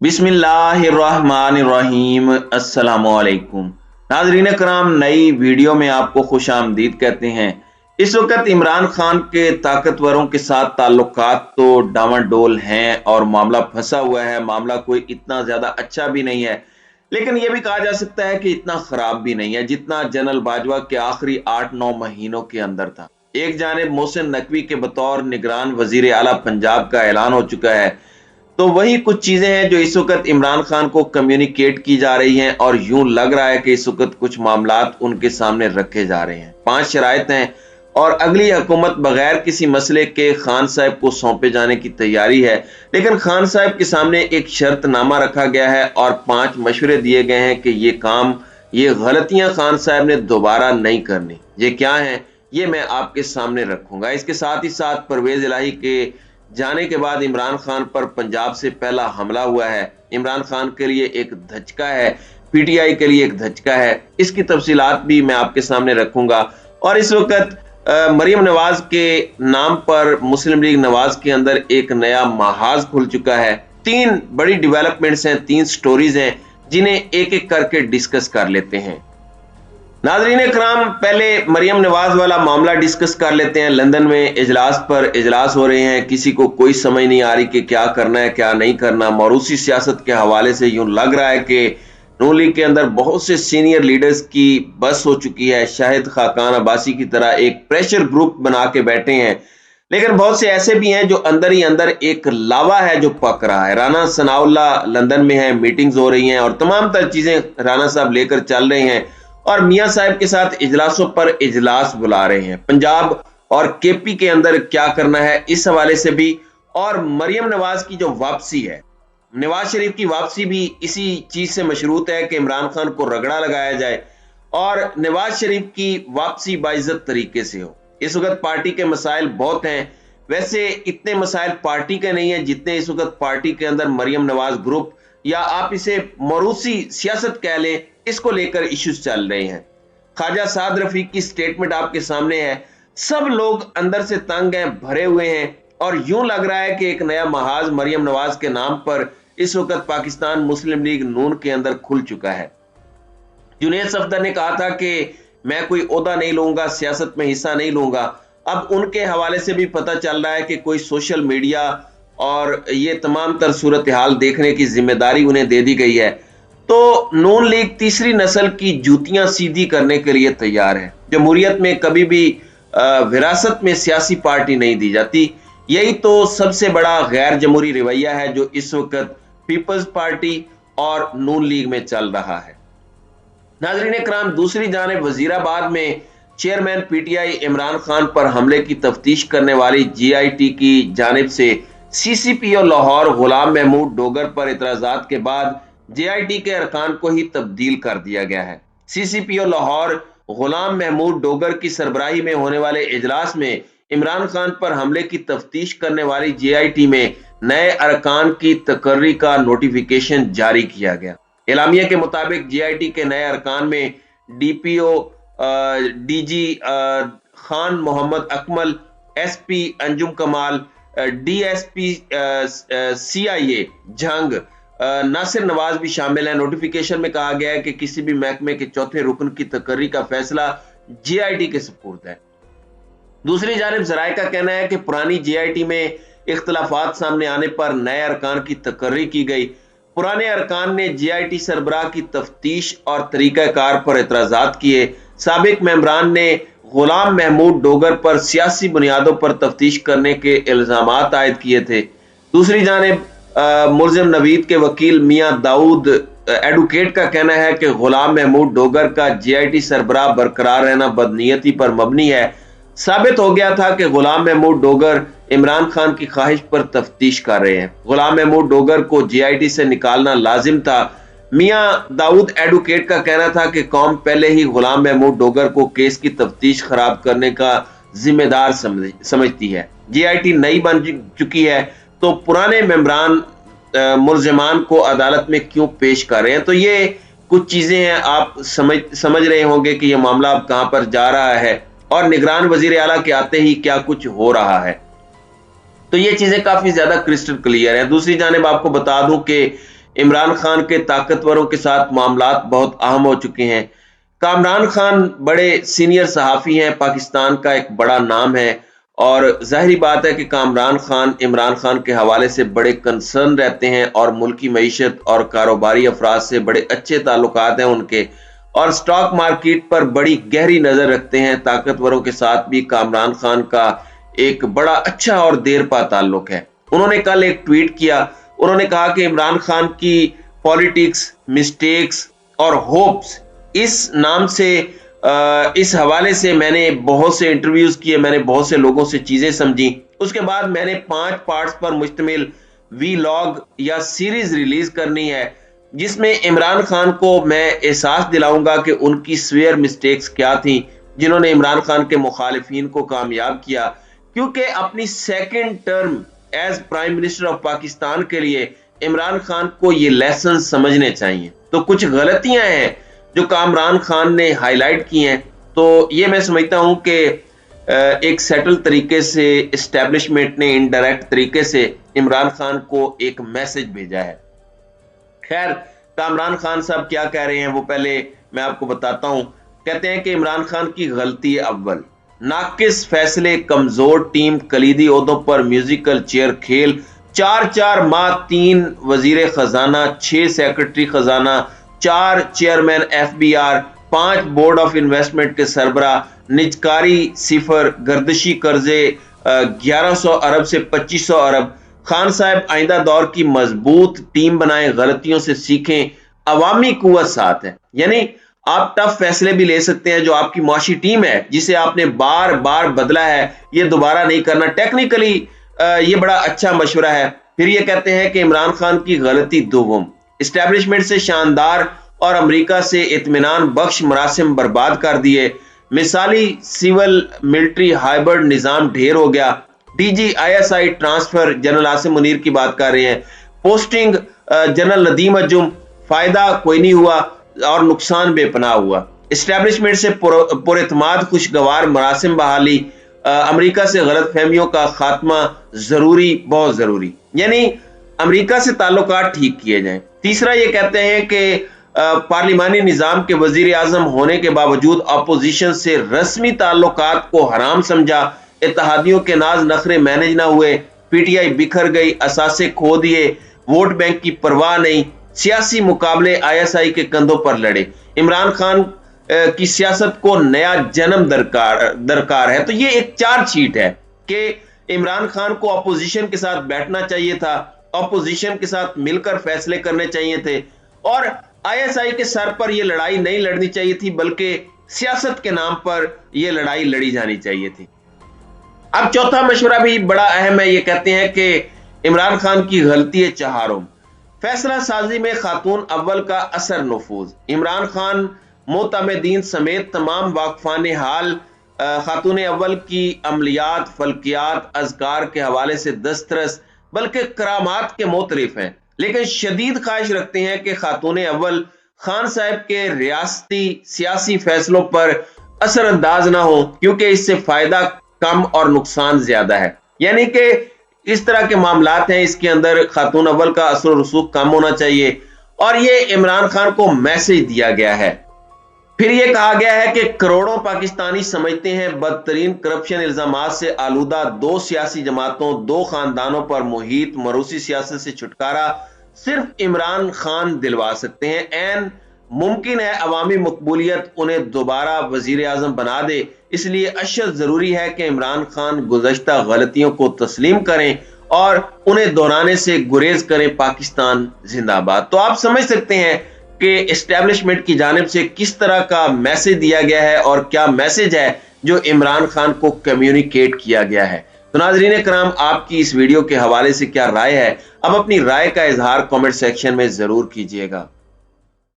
बिस्मिल्लाहिर्रहमानिर्रहीम। अस्सलामुअलैकुम नाज़रीन कराम, नई वीडियो में आपको खुश आमदीद कहते हैं। इस वक्त इमरान खान के ताकतवरों के साथ ताल्लुकात तो डामाडोल हैं और मामला फंसा हुआ है। मामला कोई इतना ज्यादा अच्छा भी नहीं है, लेकिन यह भी कहा जा सकता है कि इतना खराब भी नहीं है जितना जनरल बाजवा के आखिरी 8-9 महीनों के अंदर था। एक जानिब मोहसिन नकवी के बतौर निगरान वजीर आला पंजाब का ऐलान हो चुका है, तो वही कुछ चीजें हैं जो इस वक्त इमरान खान को कम्युनिकेट की जा रही हैं और यूं लग रहा है कि इस वक्त कुछ मामलात उनके सामने रखे जा रहे हैं। 5 शराइत हैं और अगली हुकूमत बगैर किसी मसले के खान साहब को सौंपे जाने की तैयारी है, लेकिन खान साहब के सामने एक शर्तनामा रखा गया है और 5 मशवरे दिए गए हैं कि ये गलतियां खान साहब ने दोबारा नहीं करनी। ये क्या है, ये मैं आपके सामने रखूंगा। इसके साथ ही साथ परवेज इलाही के जाने के बाद इमरान खान पर पंजाब से पहला हमला हुआ है। इमरान खान के लिए एक धचका है, पीटीआई के लिए एक धचका है। इसकी तफसीलात भी मैं आपके सामने रखूंगा। और इस वक्त मरियम नवाज के नाम पर मुस्लिम लीग नवाज के अंदर एक नया महाज खुल चुका है। 3 बड़ी डेवलपमेंट्स हैं, 3 स्टोरीज हैं, जिन्हें एक एक करके डिस्कस कर लेते हैं। नाज़रीन इकराम, पहले मरियम नवाज वाला मामला डिस्कस कर लेते हैं। लंदन में इजलास पर इजलास हो रहे हैं, किसी को कोई समझ नहीं आ रही कि क्या करना है क्या नहीं करना। मौरूसी सियासत के हवाले से यूं लग रहा है कि नून लीग के अंदर बहुत से सीनियर लीडर्स की बस हो चुकी है। शाहिद खाकान अब्बासी की तरह एक प्रेशर ग्रुप बना के बैठे हैं, लेकिन बहुत से ऐसे भी हैं जो अंदर ही अंदर एक लावा है जो पक रहा है। राना सनाउल्लाह लंदन में है, मीटिंग्स हो रही हैं और तमाम तर चीजें राना साहब लेकर चल रहे हैं और मियां साहब के साथ इजलासों पर इजलास बुला रहे हैं। पंजाब और केपी के अंदर क्या करना है इस हवाले से भी, और मरियम नवाज की जो वापसी है, नवाज शरीफ की वापसी भी इसी चीज से मशरूत है कि इमरान खान को रगड़ा लगाया जाए और नवाज शरीफ की वापसी बाइज्जत तरीके से हो। इस वक्त पार्टी के मसाइल बहुत हैं, वैसे इतने मसाइल पार्टी के नहीं है जितने इस वक्त पार्टी के अंदर मरियम नवाज ग्रुप या आप इसे मरूसी सियासत कह लें, इसको लेकर इश्यूज चल रहे हैं। ख्वाजा साद रफीक की स्टेटमेंट आपके सामने है। सब लोग अंदर से तंग हैं, भरे हुए हैं और यूं लग रहा है कि एक नया महाज मरियम नवाज के नाम पर इस वक्त पाकिस्तान मुस्लिम लीग नून के अंदर खुल चुका है। जुनेद सफदर ने कहा था कि मैं कोई ओहदा नहीं लूंगा, सियासत में हिस्सा नहीं लूंगा। अब उनके हवाले से भी पता चल रहा है कि कोई सोशल मीडिया और ये तमाम तर सूरत हाल देखने की जिम्मेदारी उन्हें दे दी गई है। तो नून लीग तीसरी नस्ल की जूतियां सीधी करने के लिए तैयार है। जमहूरियत में कभी भी विरासत में सियासी पार्टी नहीं दी जाती। यही तो सबसे बड़ा गैर जमहूरी रवैया है जो इस वक्त पीपल्स पार्टी और नून लीग में चल रहा है। नाज़रीन इकराम, दूसरी जानिब वजीराबाद में चेयरमैन पीटीआई इमरान खान पर हमले की तफ्तीश करने वाली जीआईटी की जानिब से सीसीपीओ लाहौर गुलाम महमूद डोगर पर इतराजात के बाद जेआईटी के अरकान को ही तब्दील कर दिया गया है। सीसीपीओ लाहौर गुलाम महमूद डोगर की सरबराही में होने वाले इजलास में इमरान खान पर हमले की तफ्तीश करने वाली जेआईटी में नए अरकान की तकर्री का नोटिफिकेशन जारी किया गया। एलामिया के मुताबिक जेआईटी के नए अरकान में DPO DG Khan Mohammad Akmal, SP Anjum Kamal, DSP CIA Jhang Nasir Nawaz भी शामिल है। नोटिफिकेशन में कहा गया है कि किसी भी महकमे के चौथे रुकन की तकर्री का फैसला जेआईटी के सुपुर्द है। दूसरी जानिब जराये का कहना है कि पुरानी जेआईटी में इख्तलाफात सामने आने पर नए अरकान की तकर्री की गई। पुराने अरकान ने जेआईटी सरबराह की तफ्तीश और तरीकाकार पर एतराजात किए। साबिक मेंबरान ने गुलाम महमूद डोगर पर सियासी बुनियादों पर तफ्तीश करने के इल्जामात आयद किए थे। दूसरी जानिब मुलजिम नवीद के वकील मियां दाऊद एडवोकेट का कहना है कि गुलाम महमूद डोगर का जेआईटी सरबराह बरकरार रहना बदनीयती पर मबनी है। साबित हो गया था कि गुलाम महमूद डोगर इमरान खान की ख्वाहिश पर तफ्तीश कर रहे हैं। गुलाम महमूद डोगर को जेआईटी से निकालना लाजिम था। मियां दाऊद एडवोकेट का कहना था कि कौम पहले ही गुलाम महमूद डोगर को केस की तफ्तीश खराब करने का जिम्मेदार समझती है। जेआईटी नई बन चुकी है तो पुराने मेंबरान मुलजिमान को अदालत में क्यों पेश कर रहे हैं। तो ये कुछ चीजें हैं, आप समझ रहे होंगे कि ये मामला अब कहां पर जा रहा है और निगरान वजीर आला के आते ही क्या कुछ हो रहा है। तो ये चीजें काफी ज्यादा क्रिस्टल क्लियर है। दूसरी जानिब आपको बता दूं कि عمران خان کے طاقتوروں کے ساتھ معاملات بہت اہم ہو چکے ہیں۔ کامران خان بڑے سینئر صحافی ہیں، پاکستان کا ایک بڑا نام ہے، اور ظاہری بات ہے کہ کامران خان عمران خان کے حوالے سے بڑے کنسرن رہتے ہیں، اور ملکی معیشت اور کاروباری افراد سے بڑے اچھے تعلقات ہیں ان کے، اور سٹاک مارکیٹ پر بڑی گہری نظر رکھتے ہیں۔ طاقتوروں کے ساتھ بھی کامران خان کا ایک بڑا اچھا اور دیر پا تعلق ہے۔ انہوں نے کل ایک ٹویٹ کیا، انہوں نے کہا کہ عمران خان کی پالیٹکس، مسٹیکس اور ہوپس اس نام سے اس حوالے سے میں نے بہت سے انٹرویوز کیے، میں نے بہت سے لوگوں سے چیزیں سمجھی۔ اس کے بعد میں نے 5 پارٹس پر مشتمل وی لاگ یا سیریز ریلیز کرنی ہے، جس میں عمران خان کو میں احساس دلاؤں گا کہ ان کی سویئر مسٹیکس کیا تھیں جنہوں نے عمران خان کے مخالفین کو کامیاب کیا، کیونکہ اپنی second term as prime minister of Pakistan کے لیے عمران خان کو یہ لیسن سمجھنے چاہیے۔ تو کچھ غلطیاں ہیں جو کامران خان نے ہائی لائٹ کی ہیں، تو یہ میں سمجھتا ہوں کہ ایک سیٹل طریقے سے اسٹیبلشمنٹ نے انڈائریکٹ طریقے سے عمران خان کو ایک میسج بھیجا ہے۔ خیر، کامران خان صاحب کیا کہہ رہے ہیں وہ پہلے میں آپ کو بتاتا ہوں۔ کہتے ہیں کہ عمران خان کی غلطی اول، ناقص فیصلے، کمزور ٹیم، کلیدی عہدوں پر میوزیکل چیئر کھیل، 4 ماہ 3 وزیر خزانہ، 6 سیکرٹری خزانہ، 4 chairman FBR، 5 board of investment کے سربراہ، نجکاری 0، گردشی قرضے 1100 ارب سے 2500 ارب۔ خان صاحب آئندہ دور کی مضبوط ٹیم بنائیں، غلطیوں سے سیکھیں، عوامی قوت ساتھ ہے۔ یعنی آپ ٹف فیصلے بھی لے سکتے ہیں، جو آپ کی معاشی ٹیم ہے جسے آپ نے بار بار بدلا ہے، یہ دوبارہ نہیں کرنا۔ ٹیکنیکلی یہ بڑا اچھا مشورہ ہے۔ پھر یہ کہتے ہیں کہ عمران خان کی غلطی دوم، اسٹیبلشمنٹ سے شاندار اور امریکہ سے اطمینان بخش مراسم برباد کر دیے، مثالی سول ملٹری ہائبرڈ نظام ڈھیر ہو گیا، DG ISI transfer, general Asim Munir کی بات کر رہے ہیں، پوسٹنگ جنرل ندیم انجم، فائدہ کوئی نہیں ہوا اور نقصان بے پناہ ہوا، اسٹیبلشمنٹ سے پر اعتماد خوشگوار مراسم بحالی، امریکہ سے غلط فہمیوں کا خاتمہ ضروری، بہت ضروری، یعنی امریکہ سے تعلقات ٹھیک کیے جائیں۔ تیسرا یہ کہتے ہیں کہ پارلیمانی نظام کے وزیر اعظم ہونے کے باوجود اپوزیشن سے رسمی تعلقات کو حرام سمجھا، اتحادیوں کے ناز نخرے مینج نہ ہوئے، PTI بکھر گئی، اثاثے کھو دیے، ووٹ بینک کی پرواہ نہیں، سیاسی مقابلے ISI کے کندھوں پر لڑے، عمران خان کی سیاست کو نیا جنم درکار ہے۔ تو یہ ایک چارج شیٹ ہے کہ عمران خان کو اپوزیشن کے ساتھ بیٹھنا چاہیے تھا، اپوزیشن کے ساتھ مل کر فیصلے کرنے چاہیے تھے، اور ISI کے سر پر یہ لڑائی نہیں لڑنی چاہیے تھی، بلکہ سیاست کے نام پر یہ لڑائی لڑی جانی چاہیے تھی۔ اب چوتھا مشورہ بھی بڑا اہم ہے، یہ کہتے ہیں کہ عمران خان کی غلطی چہارم، فیصلہ سازی میں خاتون اول کا اثر نفوذ، عمران خان معتمدین سمیت تمام واقفان حال خاتون اول کی عملیات، فلکیات، اذکار کے حوالے سے دسترس بلکہ کرامات کے معترف ہیں، لیکن شدید خواہش رکھتے ہیں کہ خاتون اول خان صاحب کے ریاستی سیاسی فیصلوں پر اثر انداز نہ ہو، کیونکہ اس سے فائدہ کم اور نقصان زیادہ ہے۔ یعنی کہ اس طرح کے معاملات ہیں، اس کے اندر خاتون اول کا اثر و رسوخ کم ہونا چاہیے، اور یہ عمران خان کو میسج دیا گیا ہے۔ پھر یہ کہا گیا ہے کہ کروڑوں پاکستانی سمجھتے ہیں بدترین کرپشن الزامات سے آلودہ 2 سیاسی جماعتوں، 2 خاندانوں پر محیط موروثی سیاست سے چھٹکارا صرف عمران خان دلوا سکتے ہیں، عین ممکن ہے عوامی مقبولیت انہیں دوبارہ وزیر اعظم بنا دے، اس لیے اشد ضروری ہے کہ عمران خان گزشتہ غلطیوں کو تسلیم کریں اور انہیں دہرانے سے گریز کریں۔ پاکستان زندہ باد۔ تو آپ سمجھ سکتے ہیں کہ اسٹیبلشمنٹ کی جانب سے کس طرح کا میسج دیا گیا ہے اور کیا میسج ہے جو عمران خان کو کمیونیکیٹ کیا گیا ہے۔ تو ناظرین کرام، آپ کی اس ویڈیو کے حوالے سے کیا رائے ہے؟ اب اپنی رائے کا اظہار کامنٹ سیکشن میں ضرور کیجئے گا۔